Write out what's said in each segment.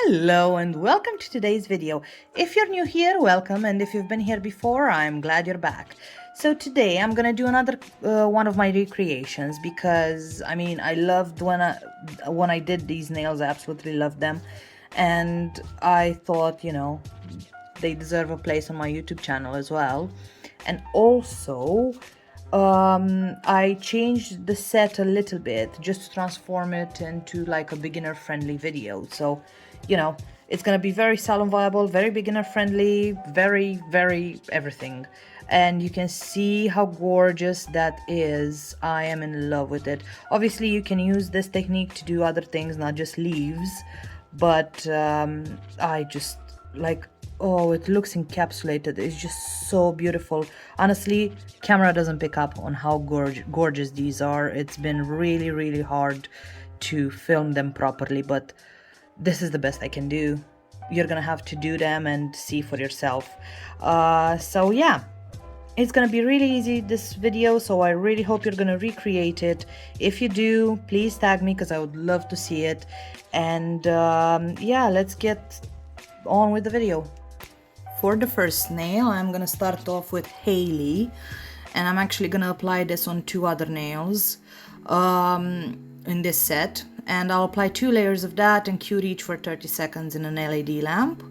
Hello and welcome to today's video. If you're new here, welcome, and if you've been here before, I'm glad you're back. So today I'm gonna do another one of my recreations because I loved when I did these nails. I absolutely loved them, and I thought they deserve a place on my YouTube channel as well. And also I changed the set a little bit just to transform it into like a beginner friendly video. So it's gonna be very salon viable, very beginner friendly, very everything. And you can see how gorgeous that is. I am in love with it. Obviously you can use this technique to do other things, not just leaves, but I just like, oh, it looks encapsulated. It's just so beautiful. Honestly, camera doesn't pick up on how gorgeous these are. It's been really hard to film them properly, but this is the best I can do. You're gonna have to do them and see for yourself. So yeah, it's gonna be really easy, this video, so I really hope you're gonna recreate it. If you do, please tag me because I would love to see it. And yeah, let's get on with the video. For the first nail, I'm gonna start off with Hailey, and I'm actually gonna apply this on two other nails in this set, and I'll apply 2 layers of that and cure each for 30 seconds in an LED lamp.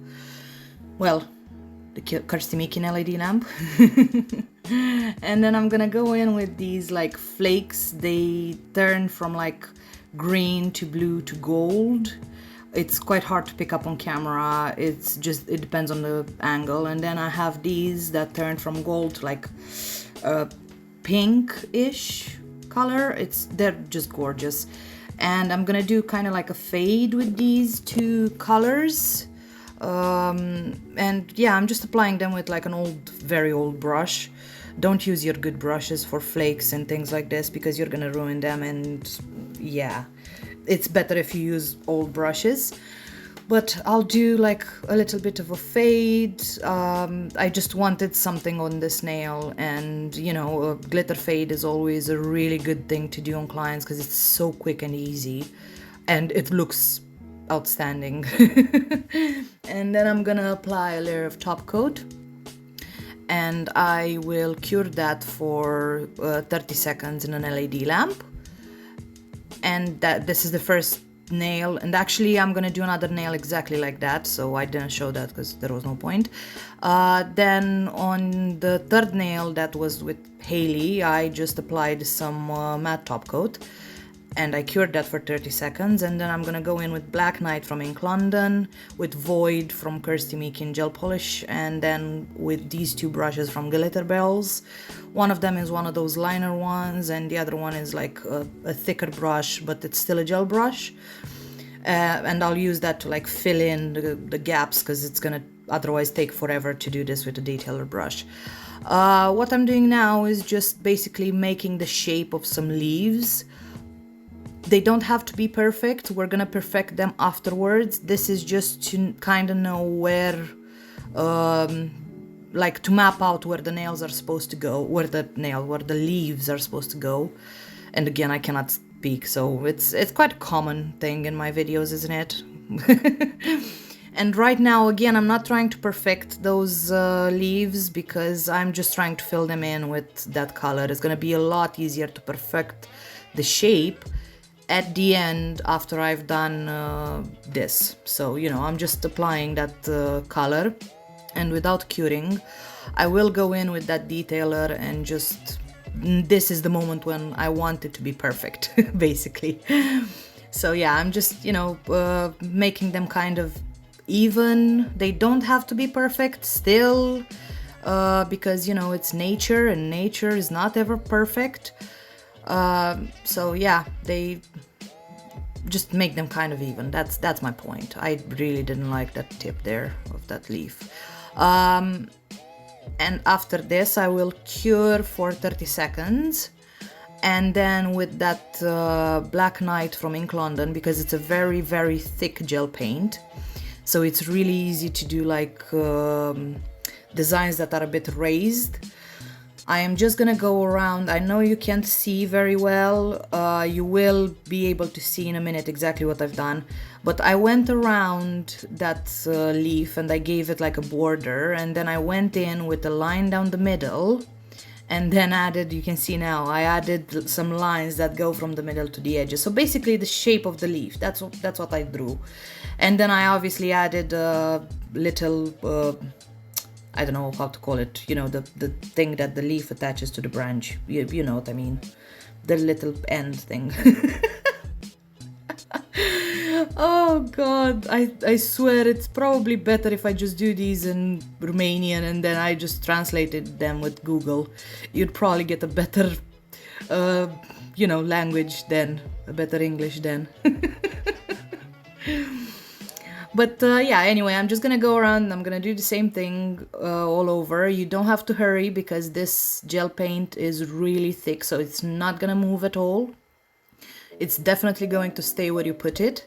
Well, the Kirsty Meakin LED lamp. And then I'm gonna go in with these like flakes. They turn from like green to blue to gold. It's quite hard to pick up on camera. It depends on the angle. And then I have these that turn from gold to like a pink-ish color. They're just gorgeous. And I'm gonna do kind of like a fade with these 2 colors. And yeah, I'm just applying them with like an very old brush. Don't use your good brushes for flakes and things like this because you're gonna ruin them, and yeah, it's better if you use old brushes. But I'll do like a little bit of a fade. I just wanted something on this nail, and a glitter fade is always a really good thing to do on clients because it's so quick and easy, and it looks outstanding. And then I'm gonna apply a layer of top coat, and I will cure that for 30 seconds in an LED lamp. And this is the first nail, and actually I'm gonna do another nail exactly like that, so I didn't show that because there was no point. Then on the third nail that was with Hailey, I just applied some matte top coat, and I cured that for 30 seconds. And then I'm gonna go in with Black Knight from Ink London, with Void from Kirsty Meakin gel polish, and then with these 2 brushes from Glitterbels. One of them is one of those liner ones, and the other one is like a thicker brush, but it's still a gel brush. And I'll use that to like fill in the gaps because it's gonna otherwise take forever to do this with a detailer brush. What I'm doing now is just basically making the shape of some leaves. They don't have to be perfect. We're gonna perfect them afterwards. This is just to kind of know where, like to map out where the nails are supposed to go, where the leaves are supposed to go. And again, I cannot speak, so it's quite a common thing in my videos, isn't it? And right now, again, I'm not trying to perfect those leaves because I'm just trying to fill them in with that color. It's gonna be a lot easier to perfect the shape at the end after I've done this. So I'm just applying that color, and without curing I will go in with that detailer, and just this is the moment when I want it to be perfect basically. So yeah, I'm just making them kind of even. They don't have to be perfect still, because it's nature, and nature is not ever perfect. So yeah, they just make them kind of even. That's my point. I really didn't like that tip there of that leaf. And after this I will cure for 30 seconds, and then with that Black Knight from Ink London, because it's a very thick gel paint, so it's really easy to do like designs that are a bit raised. I am just gonna go around. I know you can't see very well. You will be able to see in a minute exactly what I've done. But I went around that leaf and I gave it like a border, and then I went in with a line down the middle, and then added, you can see now, I added some lines that go from the middle to the edges. So basically the shape of the leaf, that's what I drew. And then I obviously added a little, I don't know how to call it, you know, the thing that the leaf attaches to the branch. You know what I mean. The little end thing. Oh god, I swear it's probably better if I just do these in Romanian and then I just translated them with Google. You'd probably get a better, you know, language then, a better English then. But yeah, anyway, I'm just gonna go around and I'm gonna do the same thing all over. You don't have to hurry because this gel paint is really thick, so it's not gonna move at all. It's definitely going to stay where you put it,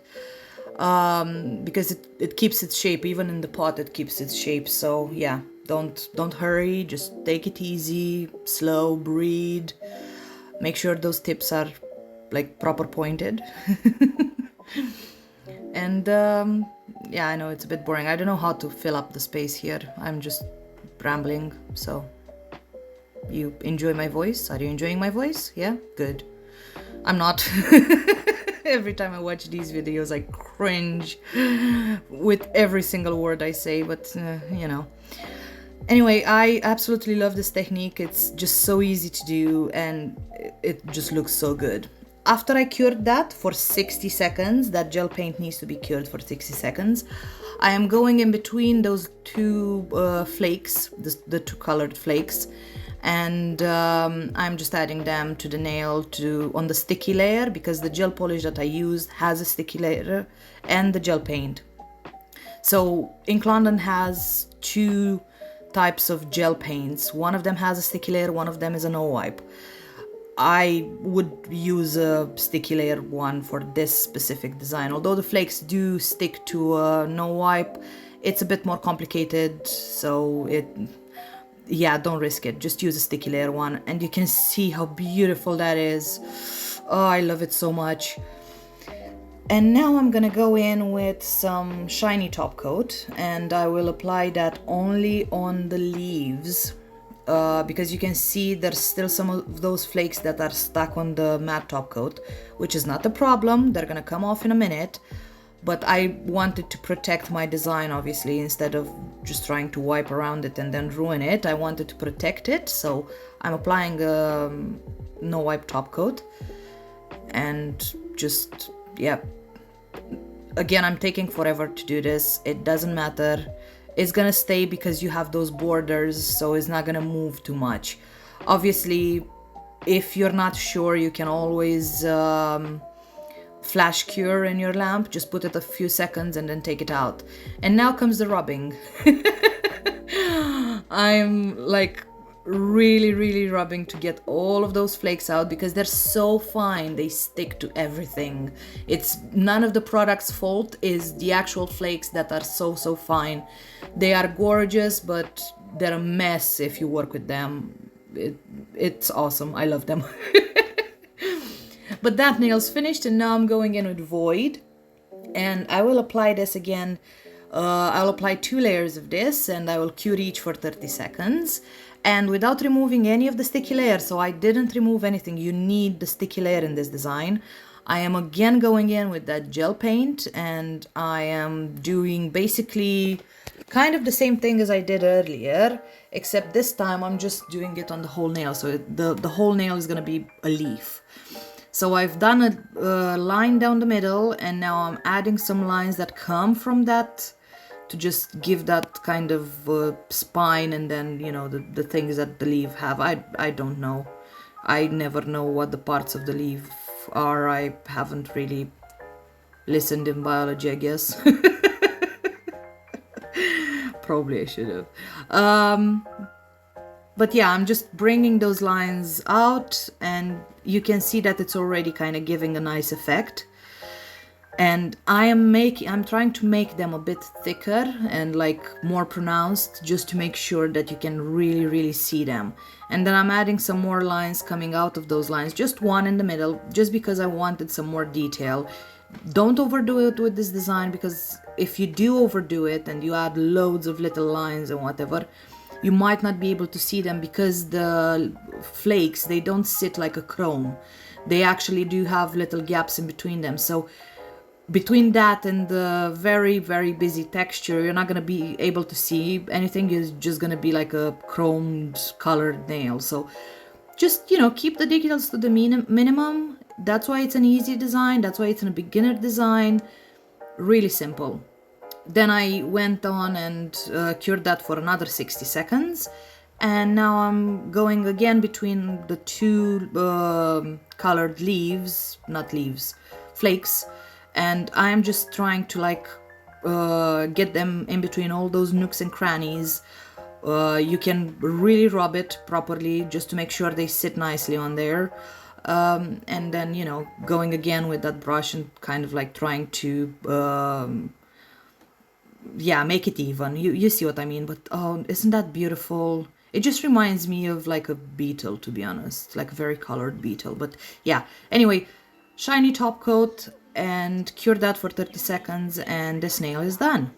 because it keeps its shape. Even in the pot it keeps its shape. So yeah, don't hurry, just take it easy, slow, breathe, make sure those tips are like proper pointed. And yeah, I know it's a bit boring. I don't know how to fill up the space here. I'm just rambling. So you enjoy my voice? Are you enjoying my voice? Yeah, good. I'm not. Every time I watch these videos I cringe with every single word I say, but you know. Anyway, I absolutely love this technique. It's just so easy to do and it just looks so good. After I cured that for 60 seconds, that gel paint needs to be cured for 60 seconds, I am going in between those two flakes, the two colored flakes, and I'm just adding them to the nail on the sticky layer, because the gel polish that I used has a sticky layer and the gel paint. So Ink London has two types of gel paints. One of them has a sticky layer, one of them is a no wipe. I would use a sticky layer one for this specific design. Although the flakes do stick to a no wipe, it's a bit more complicated, so yeah, don't risk it. Just use a sticky layer one, and you can see how beautiful that is. Oh, I love it so much. And now I'm gonna go in with some shiny top coat, and I will apply that only on the leaves. Because you can see there's still some of those flakes that are stuck on the matte top coat, which is not a problem. They're gonna come off in a minute, but I wanted to protect my design, obviously, instead of just trying to wipe around it and then ruin it. I wanted to protect it, so I'm applying a no wipe top coat, and just, yeah, again, I'm taking forever to do this. It doesn't matter. It's gonna stay because you have those borders, so it's not gonna move too much. Obviously, if you're not sure, you can always flash cure in your lamp. Just put it a few seconds and then take it out. And now comes the rubbing. I'm like really rubbing to get all of those flakes out because they're so fine, they stick to everything. It's none of the product's fault, is the actual flakes that are so fine. They are gorgeous, but they're a mess if you work with them. It's awesome. I love them. But that nail's finished, and now I'm going in with Void, and I will apply this again. I'll apply 2 layers of this, and I will cure each for 30 seconds, and without removing any of the sticky layer. So I didn't remove anything. You need the sticky layer in this design. I am again going in with that gel paint, and I am doing basically kind of the same thing as I did earlier, except this time I'm just doing it on the whole nail. So the whole nail is gonna be a leaf. So I've done a line down the middle, and now I'm adding some lines that come from that to just give that kind of spine, and then, you know, the things that the leaf have. I don't know. I never know what the parts of the leaf are. I haven't really listened in biology, I guess. Probably I should have. But yeah, I'm just bringing those lines out, and you can see that it's already kind of giving a nice effect. And I'm trying to make them a bit thicker and like more pronounced, just to make sure that you can really see them. And then I'm adding some more lines coming out of those lines, just one in the middle, just because I wanted some more detail. Don't overdo it with this design, because if you do overdo it and you add loads of little lines and whatever, you might not be able to see them, because the flakes, they don't sit like a chrome. They actually do have little gaps in between them. So between that and the very busy texture, you're not going to be able to see anything. It's just going to be like a chromed colored nail. So just, keep the details to the minimum. That's why it's an easy design. That's why it's a beginner design. Really simple. Then I went on and cured that for another 60 seconds. And now I'm going again between the two colored flakes. And I'm just trying to like get them in between all those nooks and crannies. You can really rub it properly just to make sure they sit nicely on there. And then, going again with that brush and kind of like trying to, make it even. You see what I mean? But oh, isn't that beautiful? It just reminds me of like a beetle, to be honest, like a very colored beetle. But yeah, anyway, shiny top coat, and cure that for 30 seconds, and this nail is done.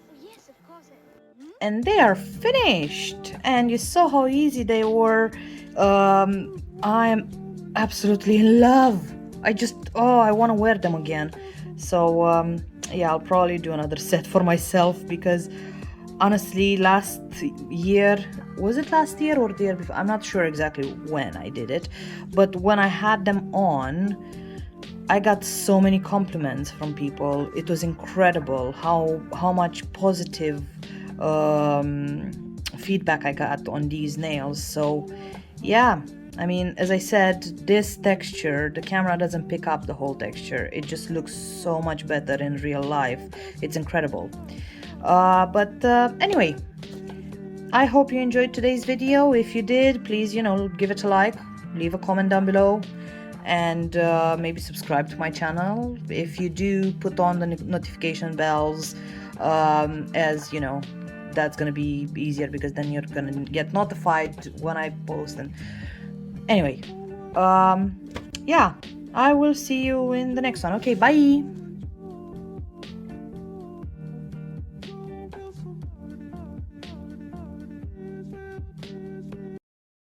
And they are finished, and you saw how easy they were. I am absolutely in love. I want to wear them again. So yeah, I'll probably do another set for myself, because honestly, last year, was it last year or the year before? I'm not sure exactly when I did it, but when I had them on, I got so many compliments from people. It was incredible how much positive feedback I got on these nails. So yeah, I mean, as I said, this texture, the camera doesn't pick up the whole texture. It just looks so much better in real life. It's incredible. But anyway, I hope you enjoyed today's video. If you did, please, give it a like, leave a comment down below, and maybe subscribe to my channel. If you do, put on the notification bells, as that's gonna be easier, because then you're gonna get notified when I post. And anyway, yeah, I will see you in the next one. Okay, bye.